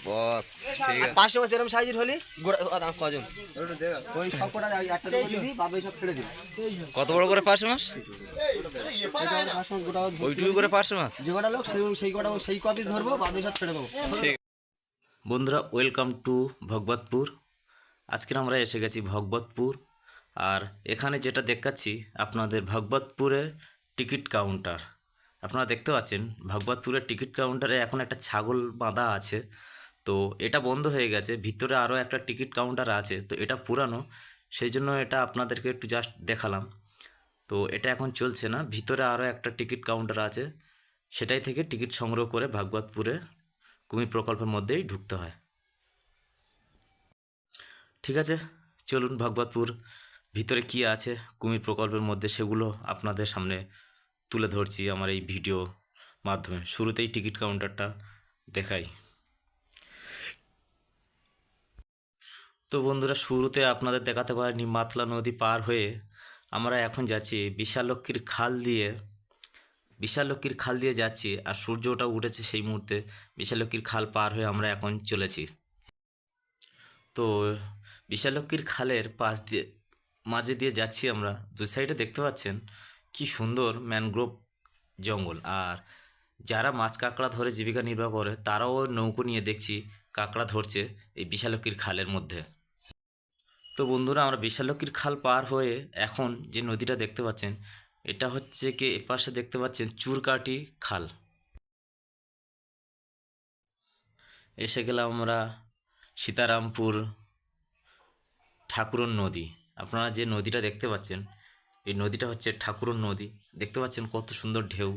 বস ঠিক আছে। 500 মাছ এরকম সাইজের হলি কজন ওই সব কটা একটা দিবি বাবা সব ছেড়ে দিবি। কত বড় করে 500 মাছ? 500 গোটা ওইটুকু করে 500 মাছ। যে কটা লোক সেই কটা সেই কপি ধরবো বাবা সব ছেড়ে দেবো। ঠিক। বন্ধুরা ওয়েলকাম টু ভগবতপুর। আজকে আমরা এসে গেছি ভগবতপুর, আর এখানে যেটা দেখাচ্ছি আপনাদের ভগবতপুরের টিকিট কাউন্টার। আপনারা দেখতে পাচ্ছেন ভগবতপুরের টিকিট কাউন্টারে এখন একটা ছাগল বাঁধা আছে, তো এটা বন্ধ হয়ে গেছে। ভিতরে আরও একটা টিকিট কাউন্টার আছে, তো এটা পুরানো, সেই জন্য এটা আপনাদেরকে একটু জাস্ট দেখালাম। তো এটা এখন চলছে না, ভিতরে আরও একটা টিকিট কাউন্টার আছে, সেটাই থেকে টিকিট সংগ্রহ করে ভাগবতপুরে কুমির প্রকল্পের মধ্যেই ঢুকতে হয়। ঠিক আছে, চলুন ভাগবতপুর ভিতরে কি আছে কুমির প্রকল্পের মধ্যে সেগুলো আপনাদের সামনে তুলে ধরছি আমার এই ভিডিও মাধ্যমে। শুরুতেই টিকিট কাউন্টারটা দেখাই। তো বন্ধুরা, শুরুতে আপনাদের দেখাতে পারিনি, মাতলা নদী পার হয়ে আমরা এখন যাচ্ছি বিশালক্ষীর খাল দিয়ে যাচ্ছি, আর সূর্যটা উঠেছে সেই মুহূর্তে। বিশালক্ষীর খাল পার হয়ে আমরা এখন চলেছি। তো বিশালক্ষীর খালের মাঝে দিয়ে যাচ্ছি আমরা। দুই সাইডে দেখতে পাচ্ছেন কি সুন্দর ম্যানগ্রোভ জঙ্গল, আর যারা মাছ কাঁকড়া ধরে জীবিকা নির্বাহ করে তারাও নৌকো নিয়ে দেখছি কাঁকড়া ধরছে এই বিশালক্ষীর খালের মধ্যে। তো বন্ধুরা, আমরা বিশালক্ষীর খাল পার হয়ে এখন যে নদীটা দেখতে পাচ্ছেন, এটা হচ্ছে কি এপাশে দেখতে পাচ্ছেন চুরকাটি খাল। এসে গেলাম আমরা সীতারামপুর ঠাকুরন নদী। আপনারা যে নদীটা দেখতে পাচ্ছেন, এই নদীটা হচ্ছে ঠাকুরন নদী। দেখতে পাচ্ছেন কত সুন্দর ঢেউ।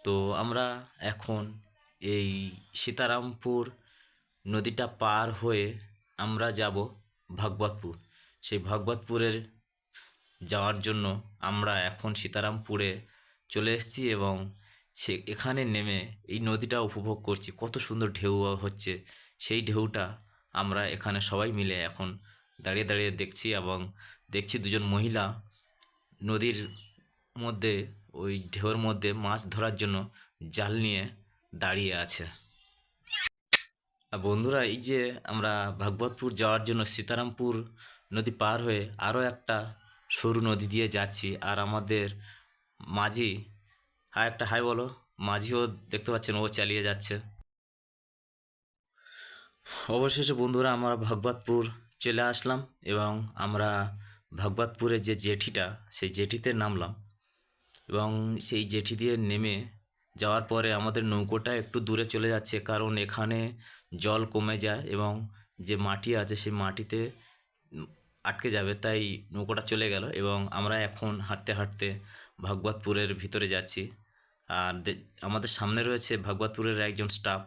তো আমরা এখন এই সীতারামপুর নদীটা পার হয়ে আমরা যাব ভাগবতপুর। সেই ভাগবতপুরের যাওয়ার জন্য আমরা এখন সীতারামপুরে চলে এসেছি, এবং এখানে নেমে এই নদীটা উপভোগ করছি। কত সুন্দর ঢেউ হচ্ছে, সেই ঢেউটা আমরা এখানে সবাই মিলে এখন দাঁড়িয়ে দাঁড়িয়ে দেখছি, এবং দেখছি দুজন মহিলা নদীর মধ্যে ওই ঢেউর মধ্যে মাছ ধরার জন্য জাল নিয়ে দাঁড়িয়ে আছে। আর বন্ধুরা, এই যে আমরা ভাগবতপুর যাওয়ার জন্য সীতারামপুর নদী পার হয়ে আরও একটা সরু নদী দিয়ে যাচ্ছি, আর আমাদের মাঝি একটা হাই বলো, মাঝিও দেখতে পাচ্ছেন ও চালিয়ে যাচ্ছে। অবশেষে বন্ধুরা আমরা ভাগবতপুর চলে আসলাম, এবং আমরা ভাগবতপুরের যে জেটিটা সেই জেটিতে নামলাম, এবং সেই জেটি দিয়ে নেমে যাওয়ার পরে আমাদের নৌকোটা একটু দূরে চলে যাচ্ছে, কারণ এখানে জল কমে যায় এবং যে মাটি আছে সেই মাটিতে আটকে যাবে, তাই নৌকোটা চলে গেল। এবং আমরা এখন হাঁটতে হাঁটতে ভাগবতপুরের ভিতরে যাচ্ছি। আর আমাদের সামনে রয়েছে ভাগবতপুরের একজন স্টাফ,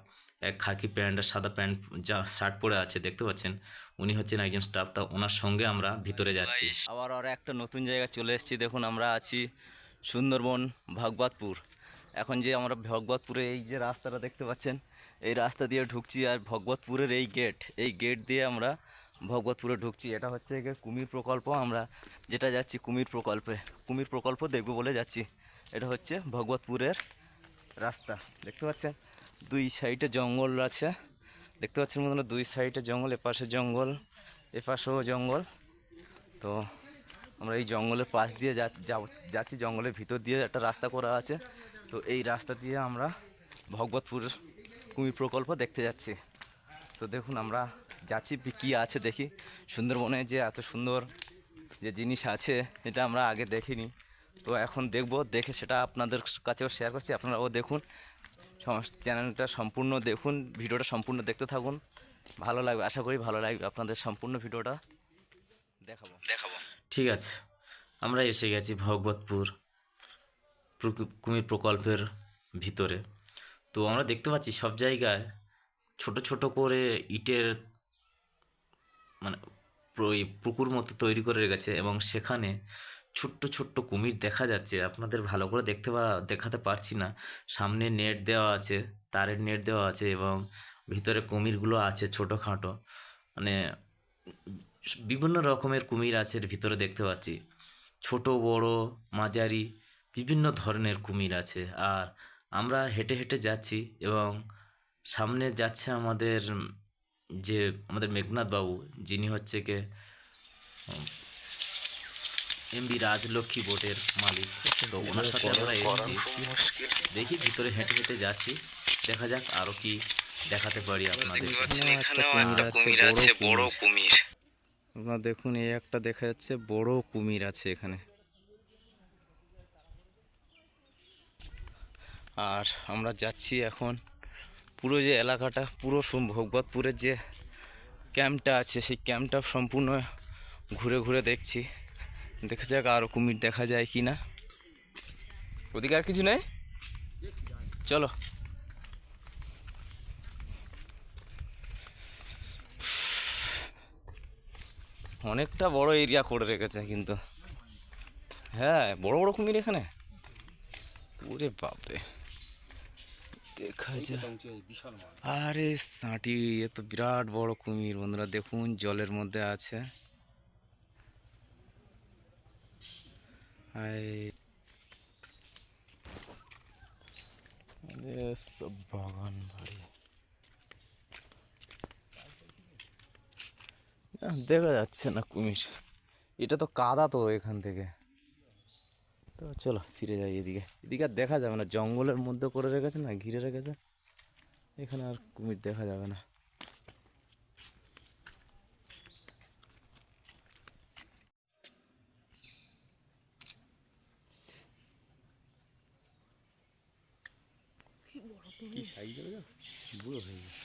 এক খাকি প্যান্ট আর সাদা প্যান্ট যা শার্ট পরে আছে দেখতে পাচ্ছেন, উনি হচ্ছেন একজন স্টাফ। তা ওনার সঙ্গে আমরা ভিতরে যাচ্ছি। আবার আর একটা নতুন জায়গায় চলে এসেছি। দেখুন, আমরা আছি সুন্দরবন ভাগবতপুর। এখন যে আমরা ভগবতপুরে এই যে রাস্তাটা দেখতে পাচ্ছেন, এই রাস্তা দিয়ে ঢুকছি, আর ভগবতপুরের এই গেট দিয়ে আমরা ভগবতপুরে ঢুকছি। এটা হচ্ছে কুমির প্রকল্প। আমরা যেটা যাচ্ছি কুমির প্রকল্প দেখব বলে যাচ্ছি। এটা হচ্ছে ভগবতপুরের রাস্তা। দেখতে পাচ্ছেন দুই সাইডে জঙ্গল আছে, দেখতে পাচ্ছেন বন্ধুরা, দুই সাইডে জঙ্গল, এপাশে জঙ্গল এপাশেও জঙ্গল। তো আমরা এই জঙ্গলের পাশ দিয়ে যাচ্ছি, জঙ্গলের ভিতর দিয়ে একটা রাস্তা করা আছে। তো এই রাস্তা দিয়ে আমরা ভগবতপুর কুমির প্রকল্প দেখতে যাচ্ছি। তো দেখুন আমরা যাচ্ছি, কী আছে দেখি। সুন্দরবনে যে এত সুন্দর যে জিনিস আছে এটা আমরা আগে দেখিনি, তো এখন দেখব, দেখে সেটা আপনাদের কাছেও শেয়ার করছি। আপনারাও দেখুন, চ্যানেলটা সম্পূর্ণ দেখুন, ভিডিওটা সম্পূর্ণ দেখতে থাকুন, ভালো লাগবে, আশা করি ভালো লাগবে আপনাদের। সম্পূর্ণ ভিডিওটা দেখাবো। ঠিক আছে, আমরা এসে গেছি ভগবতপুর কুমির প্রকল্পের ভিতরে। তো আমরা দেখতে পাচ্ছি সব জায়গায় ছোট ছোট করে ইটের মানে পুকুর মতো তৈরি করে রেখেছে, এবং সেখানে ছোট্ট ছোট্ট কুমির দেখা যাচ্ছে। আপনাদের ভালো করে দেখাতে পারছি না। সামনে নেট দেওয়া আছে, তারের নেট দেওয়া আছে, এবং ভিতরে কুমিরগুলো আছে ছোটোখাটো, মানে বিভিন্ন রকমের কুমির আছে এর ভিতরে দেখতে পাচ্ছি। ছোট বড় মাঝারি বিভিন্ন ধরনের কুমির আছে। আর আমরা হেঁটে হেঁটে যাচ্ছি, এবং সামনে যাচ্ছে আমাদের যে আমাদের মেঘনাথ বাবু, যিনি হচ্ছে কে এমবি রাজলক্ষ্মী বোটের মালিক। তো ওনার সাথে আমরা এসেছি, দেখি ভিতরে হেঁটে হেঁটে যাচ্ছি, দেখা যাক আরো কি দেখাতে পারি আপনাদের। এখানেও একটা কুমির আছে, বড় কুমির। আপনারা দেখুন, এই একটা দেখা যাচ্ছে, বড় কুমির আছে এখানে। আর আমরা যাচ্ছি এখন পুরো যে এলাকাটা, পুরো ভগবতপুরের যে ক্যাম্পটা আছে, সেই ক্যাম্পটা সম্পূর্ণ ঘুরে ঘুরে দেখছি। দেখা যাক আরও কুমির দেখা যায় কি না। ওদিকে আর কিছু নেই, চলো। অনেকটা বড় এরিয়া করে রেখেছে কিন্তু। হ্যাঁ, বড় বড় কুমির এখানে। ওরে বাপরে, দেখা যায়। আরে সাঁটি, এ তো বিরাট বড় কুমির বন্ধুরা, দেখুন জলের মধ্যে আছে। আরে সব বাগান বাড়ি। দেখা যাচ্ছে না কুমির, এটা তো কাদা তো এখান থেকে। তো চলো ফিরে যাই এদিকে। এদিকে আর দেখা যাবে না, জঙ্গলের মধ্যে করে রেখেছে না, ঘিরে রেখেছে। এখানে আর কুমির দেখা যাবে না। কি সাইজ, বুড়ো হয়ে গেছে।